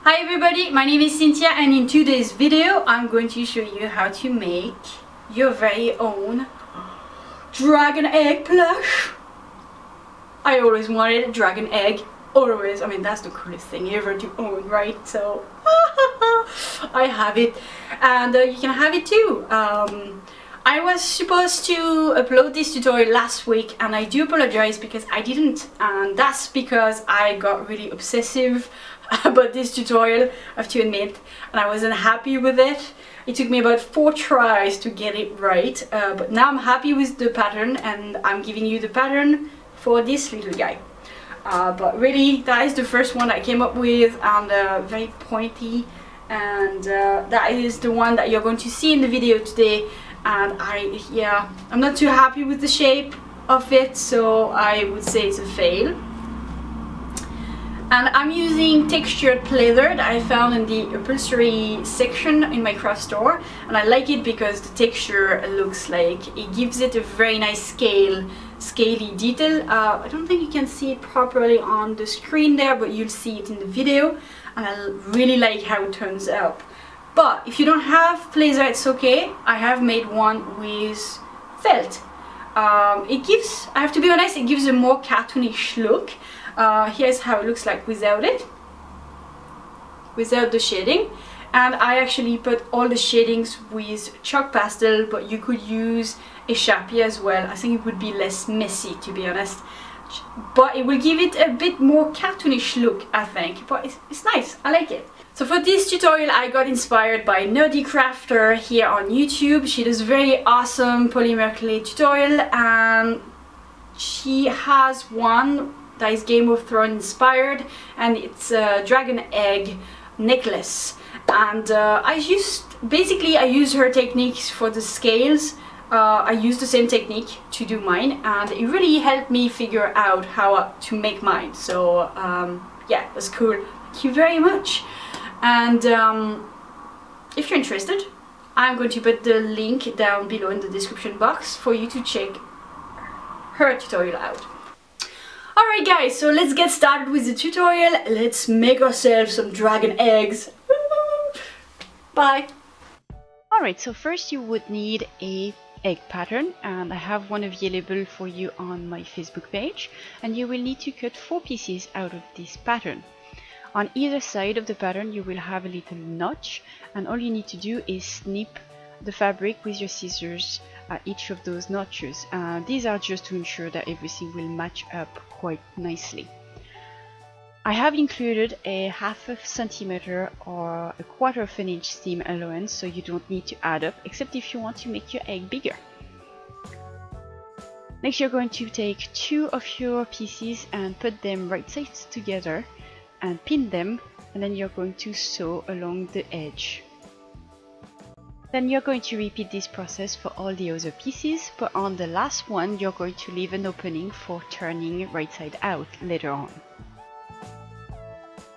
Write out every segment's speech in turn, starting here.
Hi everybody, my name is Cynthia and in today's video I'm going to show you how to make your very own dragon egg plush. I always wanted a dragon egg, always. I mean, that's the coolest thing ever to own, right? So I have it, and you can have it too. I was supposed to upload this tutorial last week and I do apologize because I didn't, and that's because I got really obsessive about this tutorial, I have to admit, and I wasn't happy with it. It took me about 4 tries to get it right, but now I'm happy with the pattern and I'm giving you the pattern for this little guy. But really, that is the first one I came up with, and very pointy, and that is the one that you're going to see in the video today. And I'm not too happy with the shape of it, so I would say it's a fail. And I'm using textured pleather that I found in the upholstery section in my craft store, and I like it because the texture looks like it gives it a very nice scaly detail. I don't think you can see it properly on the screen there, but you'll see it in the video, and I really like how it turns out. But if you don't have pleather, it's okay. I have made one with felt. It gives, I have to be honest, it gives a more cartoonish look. Here's how it looks like without it, without the shading. And I actually put all the shadings with chalk pastel, but you could use a Sharpie as well. I think it would be less messy, to be honest, but it will give it a bit more cartoonish look, I think. But it's nice, I like it. So for this tutorial I got inspired by NerdECrafter here on YouTube. She does very awesome polymer clay tutorial, and she has one that is Game of Thrones inspired, and it's a dragon egg necklace. And I used her techniques for the scales. I used the same technique to do mine, and it really helped me figure out how to make mine. So yeah, that's cool. Thank you very much. And if you're interested, I'm going to put the link down below in the description box for you to check her tutorial out. Alright guys, so let's get started with the tutorial. Let's make ourselves some dragon eggs. Bye! Alright, so first you would need a egg pattern, and I have one available for you on my Facebook page, and you will need to cut 4 pieces out of this pattern. On either side of the pattern you will have a little notch, and all you need to do is snip the fabric with your scissors at each of those notches. These are just to ensure that everything will match up quite nicely. I have included a 1/2 centimeter or 1/4 inch seam allowance, so you don't need to add up, except if you want to make your egg bigger. Next you're going to take 2 of your pieces and put them right sides together and pin them, and then you're going to sew along the edge. Then you're going to repeat this process for all the other pieces, but on the last one you're going to leave an opening for turning right side out later on.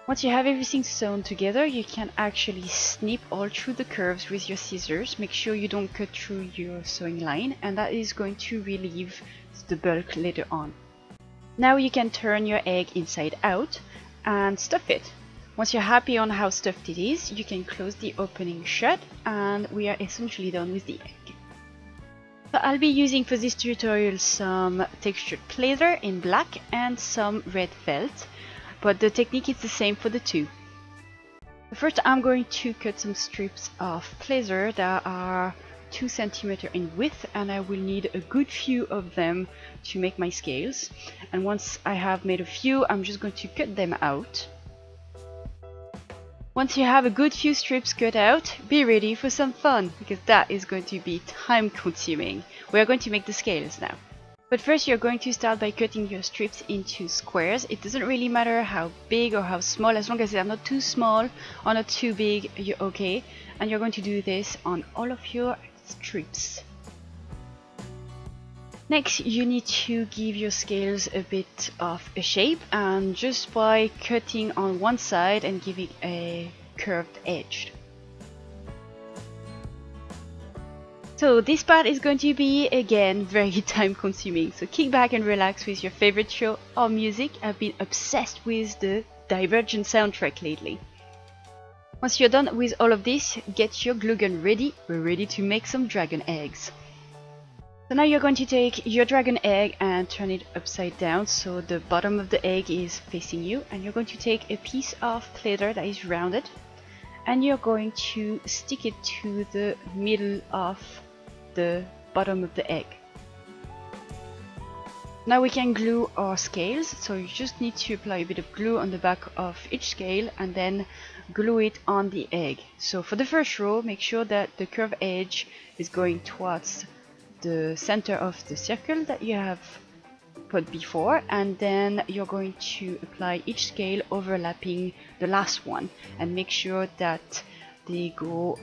Once you have everything sewn together, you can actually snip all through the curves with your scissors. Make sure you don't cut through your sewing line, and that is going to relieve the bulk later on. Now you can turn your egg inside out and stuff it. Once you're happy on how stuffed it is, you can close the opening shut, and we are essentially done with the egg. So I'll be using for this tutorial some textured pleather in black and some red felt, but the technique is the same for the two. First I'm going to cut some strips of pleather that are 2 centimeters in width, and I will need a good few of them to make my scales. And once I have made a few, I'm just going to cut them out. Once you have a good few strips cut out, be ready for some fun, because that is going to be time consuming. We are going to make the scales now. But first you're going to start by cutting your strips into squares. It doesn't really matter how big or how small, as long as they're not too small or not too big, you're okay. And you're going to do this on all of your strips. Next you need to give your scales a bit of a shape, and just by cutting on one side and giving a curved edge. So this part is going to be again very time consuming, so kick back and relax with your favorite show or music. I've been obsessed with the Divergent soundtrack lately. Once you're done with all of this, get your glue gun ready. We're ready to make some dragon eggs. So now you're going to take your dragon egg and turn it upside down so the bottom of the egg is facing you, and you're going to take a piece of leather that is rounded and you're going to stick it to the middle of the bottom of the egg. Now we can glue our scales, so you just need to apply a bit of glue on the back of each scale and then glue it on the egg. So for the first row, make sure that the curved edge is going towards the center of the circle that you have put before, and then you're going to apply each scale overlapping the last one and make sure that they go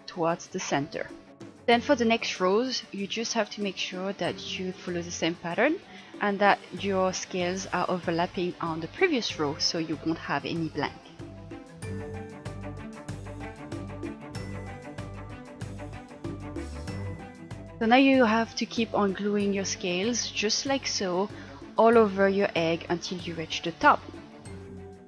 towards the center. Then for the next rows, you just have to make sure that you follow the same pattern and that your scales are overlapping on the previous row so you won't have any blank. So now you have to keep on gluing your scales just like so all over your egg until you reach the top.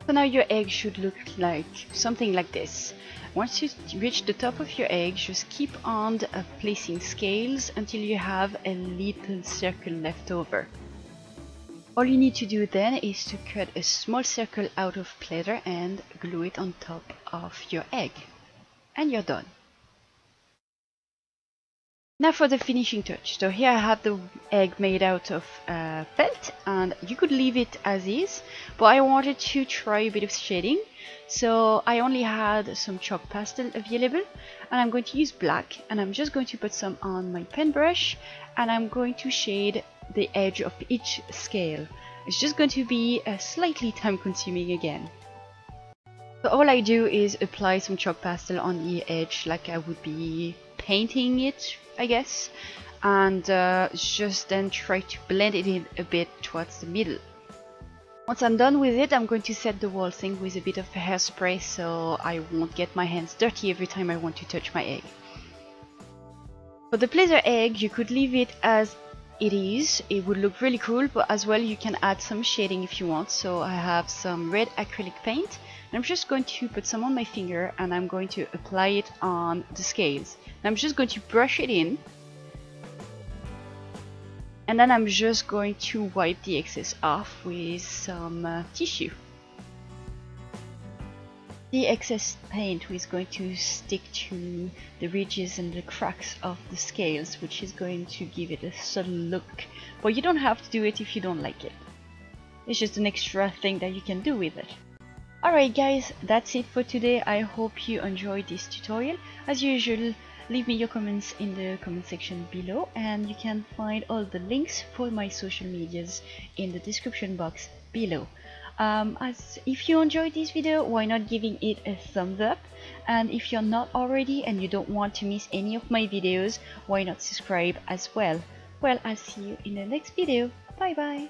So now your egg should look like something like this. Once you reach the top of your egg, just keep on placing scales until you have a little circle left over. All you need to do then is to cut a small circle out of pleather and glue it on top of your egg. And you're done. Now for the finishing touch. So here I have the egg made out of felt, and you could leave it as is, but I wanted to try a bit of shading. So I only had some chalk pastel available, and I'm going to use black, and I'm just going to put some on my pen brush, and I'm going to shade the edge of each scale. It's just going to be slightly time consuming again. So all I do is apply some chalk pastel on the edge like I would be painting it, I guess, and just then try to blend it in a bit towards the middle. Once I'm done with it, I'm going to set the whole thing with a bit of hairspray so I won't get my hands dirty every time I want to touch my egg. For the pleather egg, you could leave it as it is. It would look really cool, but as well you can add some shading if you want. So I have some red acrylic paint. I'm just going to put some on my finger and I'm going to apply it on the scales. I'm just going to brush it in, and then I'm just going to wipe the excess off with some tissue. The excess paint is going to stick to the ridges and the cracks of the scales, which is going to give it a subtle look, but you don't have to do it if you don't like it. It's just an extra thing that you can do with it. Alright guys, that's it for today. I hope you enjoyed this tutorial. As usual, leave me your comments in the comment section below, and you can find all the links for my social medias in the description box below. As if you enjoyed this video, why not giving it a thumbs up, and if you're not already and you don't want to miss any of my videos, why not subscribe as well. Well, I'll see you in the next video. Bye bye.